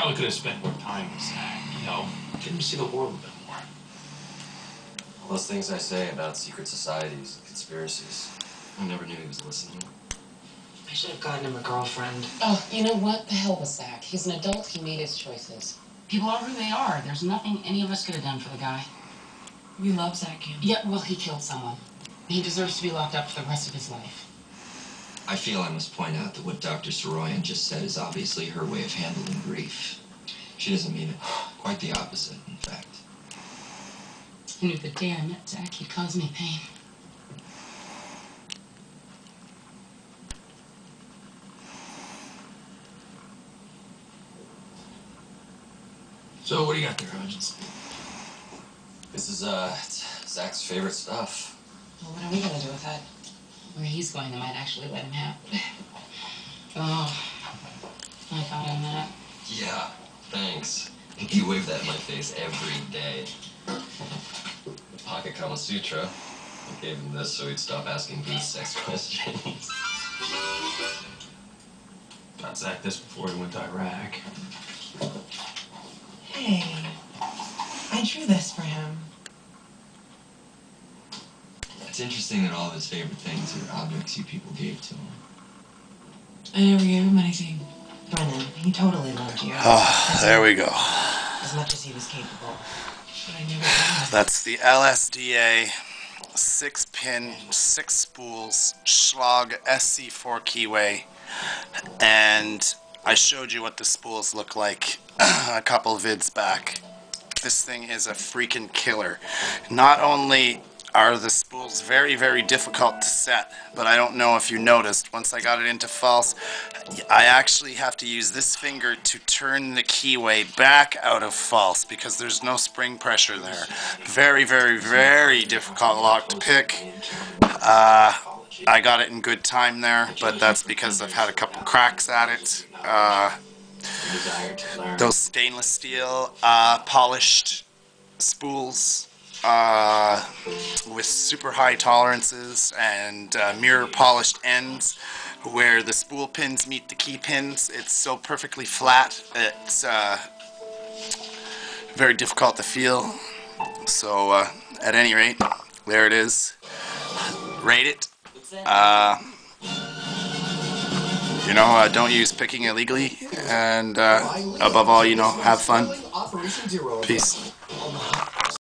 probably could have spent more time with Zach, you know? Get him to see the world a bit more. All those things I say about secret societies and conspiracies, I never knew he was listening. I should have gotten him a girlfriend. Oh, you know what? The hell with Zach. He's an adult. He made his choices. People are who they are. There's nothing any of us could have done for the guy. We love Zach. Yeah, well, he killed someone. He deserves to be locked up for the rest of his life. I feel I must point out that what Dr. Soroyan just said is obviously her way of handling grief. She doesn't mean it. Quite the opposite, in fact. I knew the day I met Zach, he'd cause me pain. So, what do you got there, Hodges? This is, it's Zach's favorite stuff. Well, what are we gonna do with that? Where he's going, they might actually let him have it. Oh, I thought him that. Yeah, thanks. You wave that in my face every day. The Pocket Kama Sutra. I gave him this so he'd stop asking these sex questions. Got Zach this before he went to Iraq. Hey, I drew this for him. It's interesting that all of his favorite things are objects you people gave to him. I never gave him anything. Brennan, he totally loved you. Oh, there we go. As much as he was capable. But I never did. That's the LSDA 6-pin, 6 spools, Schlag SC4 keyway. And I showed you what the spools look like a couple vids back. This thing is a freaking killer. Not only are the spools very, very difficult to set, but I don't know if you noticed, once I got it into false, I actually have to use this finger to turn the keyway back out of false because there's no spring pressure there. Very, very, very difficult lock to pick. I got it in good time there, but that's because I've had a couple cracks at it. Those stainless steel polished spools with super high tolerances and mirror polished ends where the spool pins meet the key pins. It's so perfectly flat. It's very difficult to feel. So at any rate, there it is. Rate it. You know, don't use picking illegally, and above all, you know, have fun. Peace.